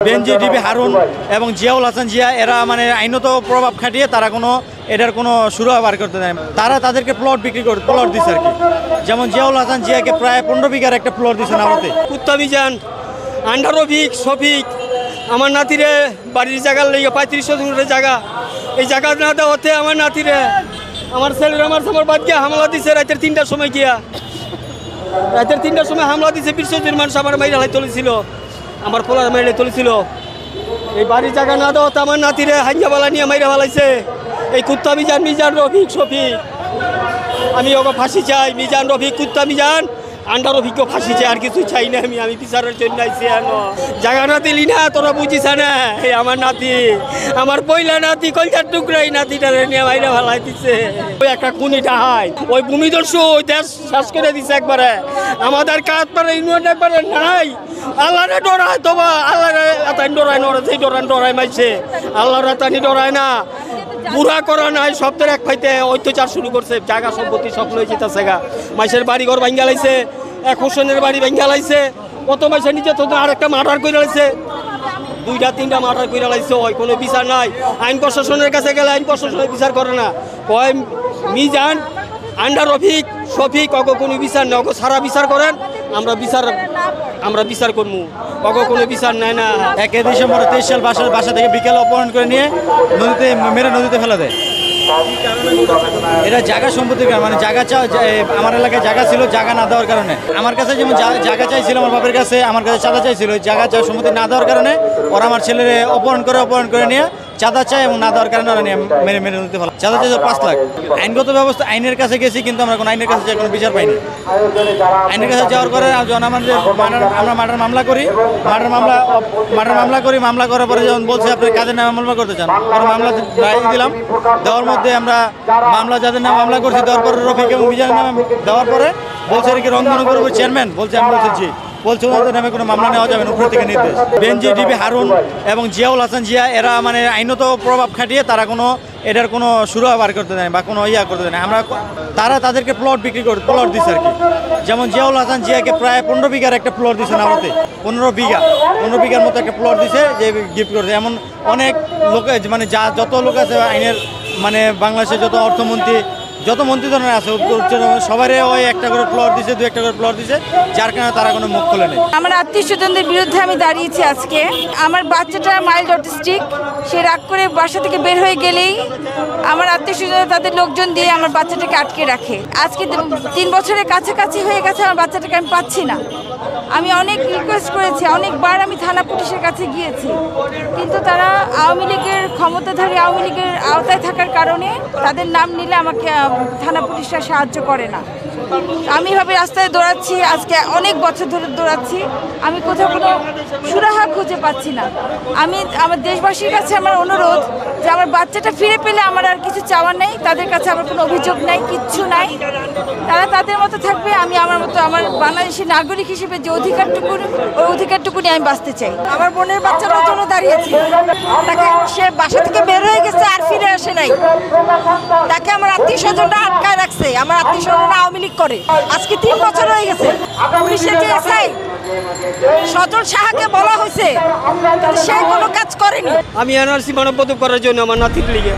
বেনজির হারুন এবং জিয়াউল হাসান জিয়া এরা মানে আইনত প্রভাব খাটিয়ে তারা এটার কোনো শুরু বার করতে দেয়। তারা তাদেরকে প্লট বিক্রি করে প্লট দিচ্ছে আর কি। যেমন জিয়াউল হাসান জিয়াকে প্রায় 15 বিঘার একটা প্লট দিচ্ছে নাওতে। কুত্তাবিজান আন্ডার রফিক শফিক আমার নাতিরে বাড়ির জায়গার লেগে 35 জায়গা, এই জায়গা না দেওয়াতে আমার নাতিরে আমার ছেলের আমার বাদ গিয়া হামলা দিছে রাতের 3টার সময় গিয়া। রাতের 3টার সময় হামলা দিছে 20 মানুষ আমার মাইরা লাই তুলেছিল, আমার পোলার মাইরে তুলেছিল। এই বাড়ির জায়গা না দেওয়াতে আমার নাতিরে হাঞ্জাবালা নিয়ে মাইরা ফেলাইছে। এই কুত্তাবিজান মিজান রফিক শফিক আমি ওকে ফাঁসি চাই। মিজান রফিক কুত্তা মিজান আন্ডার রফিকও ফাঁসি চাই, আর কিছু চাই না। আমি বিচারের জন্য আইছি। জায়গা না দিলি না তোরা বুঝিস না। এই আমার নাতি, আমার পয়লা নাতি কলজার টুকরাই নাতিটারে নিয়ে মাইরা ফেলাই দিচ্ছে। ওই একটা খুনি ডাহাই ওই ভূমিদস্যু ওই দেশ শেষ করে দিচ্ছে একবারে। আমাদের কাজ পারে ইউনিয়ন একবারে নাই। আল্লাহরে ডরায় তোমা, আল্লাহরে এতানি ডরায় নড়ে, সেই ডরায় মাইছে। আল্লাহর এতানি ডরায় না, পুরা করা নাই। শব্দের এক ফাইতে অত্যাচার শুরু করছে। জায়গা সম্পত্তি সব লয়ে যেতেছে গা। মাইসের বাড়ি ঘর ভাঙ্গা লাইছে, এক হোসেনের বাড়ি ভাঙ্গা লাইছে। কত মাইসের নিচে তো আরেকটা মার্ডার করে লাইছে, 2-3টা মার্ডার করে লাইছে। ওই কোনো বিচার নাই। আইন প্রশাসনের কাছে গেলে আইন প্রশাসনের বিচার করে না। কয় মিজান আন্ডার রফিক শফিক অগ কোনো বিচার নেই, অগ সারা বিচার করেন, আমরা বিচার করবো। অগ কোনো বিচার নেয় না। 1 ডিসেম্বর 23 সাল বাসা থেকে বিকেলে অপহরণ করে নিয়ে নদীতে ফেলে দেয়। এটা জায়গা সম্পত্তির কারণে, মানে জায়গা আমার এলাকায় জায়গা ছিল, জায়গা না দেওয়ার কারণে আমার কাছে যেমন জায়গা চাইছিল, আমার বাপের কাছে আমার কাছে চাঁদা চাইছিল। জায়গা সম্পত্তি না দেওয়ার কারণে ওরা আমার ছেলের অপহরণ করে নিয়ে চাঁদা চায় এবং না দেওয়ার কারণে ওরা নিয়ে মেরে নদীতে ফেলা। চাঁদা চাইছে 5 লাখ। আইনগত ব্যবস্থা আইনের কাছে গেছি, কিন্তু আমরা কোনো আইনের কাছে কোনো বিচার পাইনি। আইনের কাছে যাওয়ার পরে আমরা মার্ডার মামলা করি। মামলা করার পরে যখন বলছে আপনি কাজের নামে মামলা করতে চান, পরে মামলা দিলাম। দেওয়ার মধ্যে আমরা মামলা যাদের নামে মামলা করছি, দেওয়ার পরে রফিক এবং মিজানের নামে দেওয়ার পরে বলছে কি রংধনুপুর চেয়ারম্যান বলছে, আমি বলছি বলছে ওদের নামে কোনো মামলা নেওয়া যাবে না, উপর থেকে নির্দেশ। বেনজির হারুন এবং জিয়াউল হাসান জিয়া এরা মানে আইনত প্রভাব খাটিয়ে তারা এটার কোনো শুরু বার করতে দেয় বা কোনো করতে দেয় না। তারা তাদেরকে প্লট বিক্রি করে প্লট দিচ্ছে আর কি। যেমন জিয়াউল হাসান জিয়াকে প্রায় 15 বিঘার একটা প্লট দিচ্ছে নাওতে। 15 বিঘার মতো একটা প্লট দিছে যে গিফট করছে। এমন অনেক লোক মানে যত লোক আছে আইনের, মানে বাংলাদেশের যত মন্ত্রী ধরনের আছে সবারই ওই একটা করে প্লট দিছে, 2-1টা করে প্লট দিছে, যার কারণে তারা কোনো মুখ খোলে নেই। আমার আত্মীয় স্বজনদের বিরুদ্ধে আমি দাঁড়িয়েছি আজকে। আমার বাচ্চাটা মাইল্ড অটিস্টিক, সে রাগ করে বাসা থেকে বের হয়ে গেলেই আমার আত্মীয় স্বজনরা তাদের লোকজন দিয়ে আমার বাচ্চাটাকে আটকে রাখে। আজকে 3 বছরের কাছাকাছি হয়ে গেছে, আমার বাচ্চাটাকে আমি পাচ্ছি না। আমি অনেক রিকোয়েস্ট করেছি, অনেকবার আমি থানা পুলিশের কাছে গিয়েছি, কিন্তু তারা আওয়ামী লীগের ক্ষমতাধারী আওয়ামী লীগের আওতায় থাকার কারণে তাদের নাম নিলে আমাকে থানা পুলিশরা সাহায্য করে না। আমি এভাবে রাস্তায় দৌড়াচ্ছি, আজকে অনেক বছর ধরে দৌড়াচ্ছি, আমি কোথাও কোনো সুরাহা খুঁজে পাচ্ছি না। আমি আমার দেশবাসীর কাছে আমার অনুরোধ যে আমার বাচ্চাটা ফিরে পেলে আমার আর কিছু চাওয়ার নেই, তাদের কাছে আমার কোনো অভিযোগ নাই, কিচ্ছু নাই। তারা তাদের মতো থাকবে, আমি আমার মতো আমার বাংলাদেশি নাগরিক হিসেবে যে অধিকারটুকু নিয়ে আমি বাঁচতে চাই। আমার বোনের বাচ্চাটার জন্য দাঁড়িয়েছি, তাকে সে বাসা থেকে বের হয়ে গেছে আর ফিরে আসে নাই। তাকে আমার আত্মীয় স্বজনরা আটকায় রাখছে, আমার আত্মীয় স্বজনরা আওয়ামী লীগ করে। আজকে 3 বছর হয়ে গেছে। পুলিশের যে এসআই সজল সাহাকে বলা হয়েছে, সে কোনো কাজ করেনি। আমি এনআরসি মানববন্ধন করার জন্য আমার নাতির লিগে